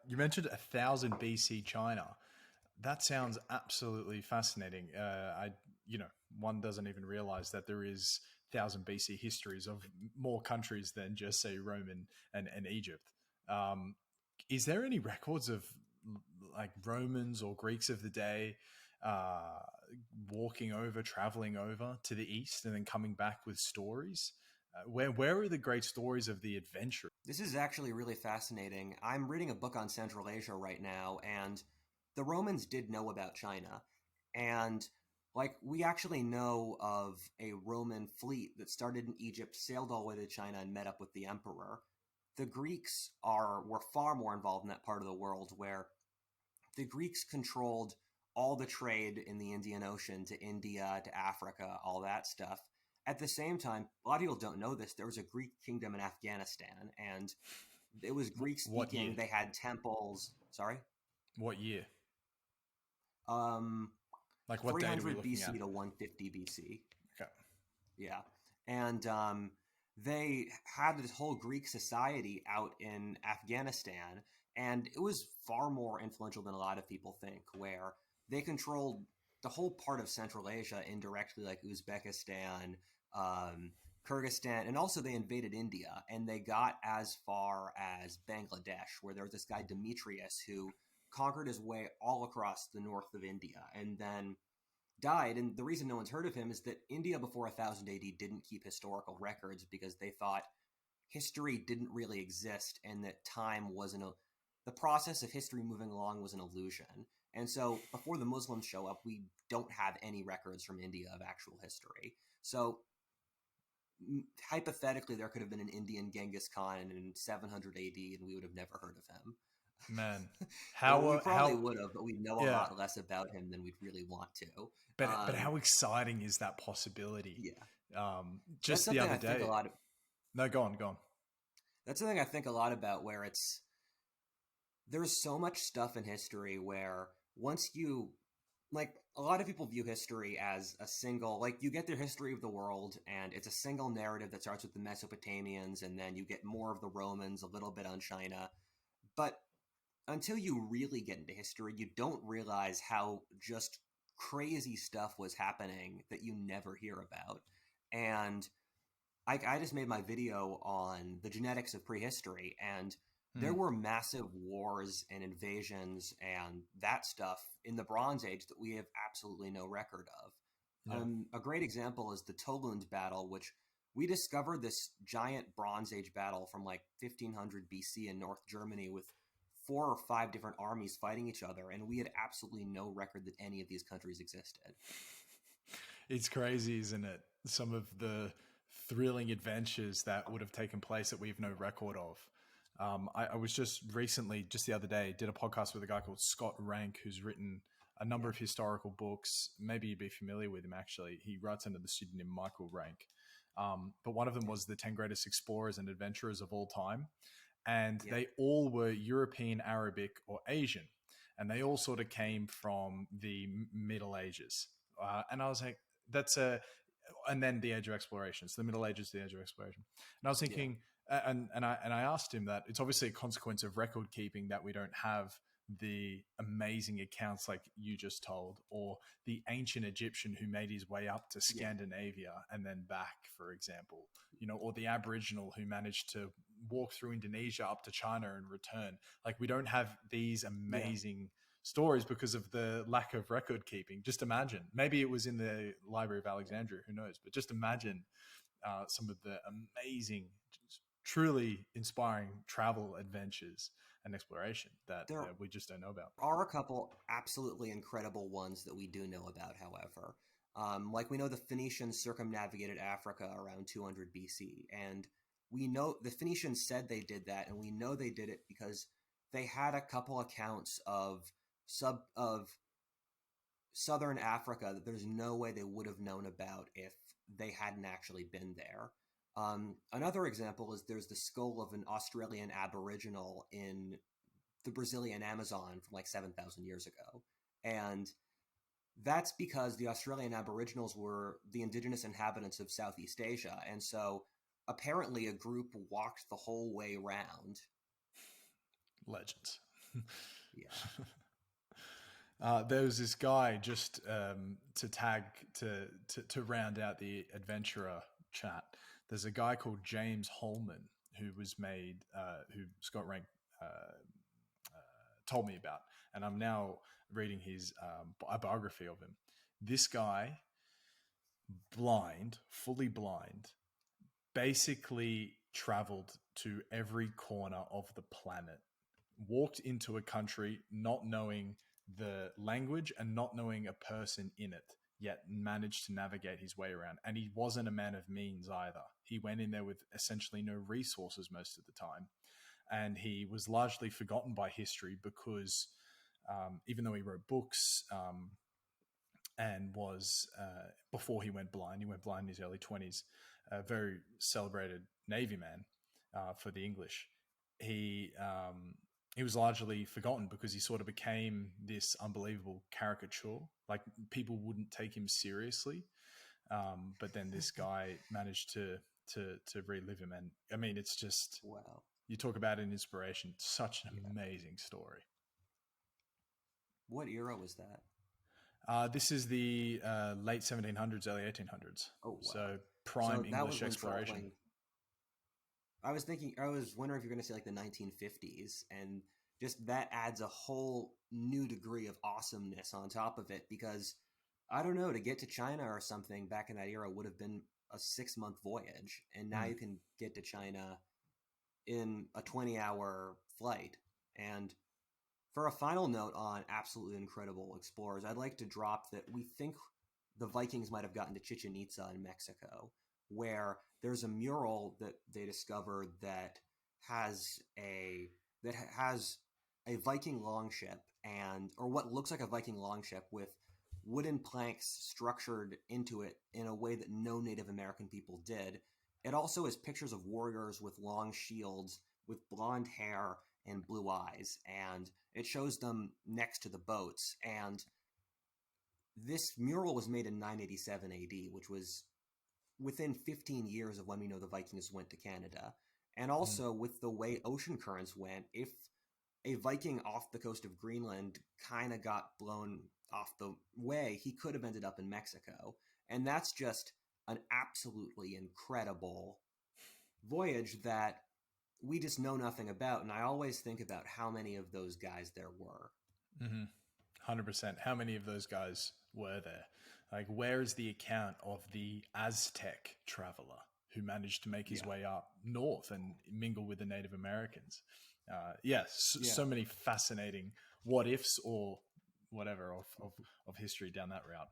You mentioned 1000 BC China. That sounds absolutely fascinating. One doesn't even realize that there is 1000 BC histories of more countries than just say Rome and Egypt. Um, is there any records of like Romans or Greeks of the day uh, walking over, traveling over to the east, and then coming back with stories? Where are the great stories of the adventure? This is actually really fascinating. I'm reading a book on Central Asia right now, and the Romans did know about China. And we actually know of a Roman fleet that started in Egypt, sailed all the way to China, and met up with the emperor. The Greeks were far more involved in that part of the world, where the Greeks controlled all the trade in the Indian Ocean to India, to Africa, all that stuff. At the same time, a lot of people don't know this, there was a Greek kingdom in Afghanistan, and it was Greek What speaking. year? They had temples. Sorry? What year? Um, Like what date are we 300 looking BC at? to 150 BC. Okay. Yeah. And they had this whole Greek society out in Afghanistan, and it was far more influential than a lot of people think, where they controlled the whole part of Central Asia indirectly, like Uzbekistan, um, Kyrgyzstan, and also they invaded India, and they got as far as Bangladesh, where there was this guy Demetrius who conquered his way all across the north of India, and then died. And the reason no one's heard of him is that India before 1000 AD didn't keep historical records because they thought history didn't really exist and that time wasn't the process of history moving along was an illusion. And so before the Muslims show up, we don't have any records from India of actual history. So hypothetically, there could have been an Indian Genghis Khan in 700 AD and we would have never heard of him. Man, Well, how we probably how would have, but we know a yeah, lot less about him than we'd really want to. but how exciting is that possibility? Yeah, that's Just the something other I think a day. lot. No, go on, go on. That's something I think a lot about. Where there's so much stuff in history where once you a lot of people view history as a single, you get their history of the world and it's a single narrative that starts with the Mesopotamians and then you get more of the Romans, a little bit on China. But until you really get into history, you don't realize how just crazy stuff was happening that you never hear about. And I just made my video on the genetics of prehistory, and there Hmm. were massive wars and invasions and that stuff in the Bronze Age that we have absolutely no record of. Yeah. A great example is the Toblins Battle, which we discovered this giant Bronze Age battle from 1500 BC in North Germany with 4 or 5 different armies fighting each other, and we had absolutely no record that any of these countries existed. It's crazy, isn't it? Some of the thrilling adventures that would have taken place that we have no record of. I was just recently, just the other day, did a podcast with a guy called Scott Rank, who's written a number Yeah, of historical books. Maybe you'd be familiar with him, actually. He writes under the pseudonym Michael Rank. But one of them yeah, was the 10 Greatest Explorers and Adventurers of All Time. And yeah, they all were European, Arabic, or Asian. And they all sort of came from the Middle Ages. And I was like, that's a, and then the age of exploration. So the Middle Ages, the age of exploration. And I was yeah. thinking, and I asked him that it's obviously a consequence of record keeping that we don't have the amazing accounts like you just told, or the ancient Egyptian who made his way up to Yeah. Scandinavia and then back, for example, or the Aboriginal who managed to walk through Indonesia up to China and return. Like we don't have these Yeah. amazing stories because of the lack of record keeping. Just imagine, maybe it was in the Library of Alexandria, who knows? But just imagine some of the amazing, truly inspiring travel adventures and exploration that There we just don't know about. are a couple absolutely incredible ones that we do know about, however. We know the Phoenicians circumnavigated Africa around 200 BC, and we know the Phoenicians said they did that, and we know they did it because they had a couple accounts of southern Africa that there's no way they would have known about if they hadn't actually been there. Another example is there's the skull of an Australian Aboriginal in the Brazilian Amazon from 7,000 years ago. And that's because the Australian Aboriginals were the indigenous inhabitants of Southeast Asia. And so apparently a group walked the whole way around Legends. Yeah. There was this guy just to tag to round out the adventurer chat. There's a guy called James Holman who was made who Scott Rank told me about, and I'm now reading his a biography of him. This guy, blind, fully blind, basically traveled to every corner of the planet, walked into a country not knowing the language and not knowing a person in it, yet managed to navigate his way around. And he wasn't a man of means either. He went in there with essentially no resources most of the time. And he was largely forgotten by history because even though he wrote books and was, before he went blind in his early 20s, a very celebrated Navy man for the English. He was largely forgotten because he sort of became this unbelievable caricature. Like, people wouldn't take him seriously. But then this guy managed to relive him. And I mean, it's just, Wow. you talk about an inspiration, such an Yeah. amazing story. What era was that? This is the late 1700s, early 1800s. Oh, wow. So prime So that was English when exploration. I was wondering if you're going to say like the 1950s, and just that adds a whole new degree of awesomeness on top of it, because I don't know, to get to China or something back in that era would have been a 6-month voyage, and now you can get to China in a 20-hour flight. And for a final note on absolutely incredible explorers, I'd like to drop that we think the Vikings might have gotten to Chichen Itza in Mexico, where there's a mural that they discovered that has a Viking longship, or what looks like a Viking longship, with wooden planks structured into it in a way that no Native American people did. It also has pictures of warriors with long shields, with blonde hair and blue eyes, and it shows them next to the boats. And this mural was made in 987 AD, which was within 15 years of when we know the Vikings went to Canada. And also, with the way ocean currents went, if a Viking off the coast of Greenland kind of got blown off the way, he could have ended up in Mexico. And that's just an absolutely incredible voyage that we just know nothing about. And I always think about how many of those guys there were. 100%. How many of those guys were there? Like, where is the account of the Aztec traveler who managed to make his way up north and mingle with the Native Americans? So many fascinating what ifs or whatever of history down that route.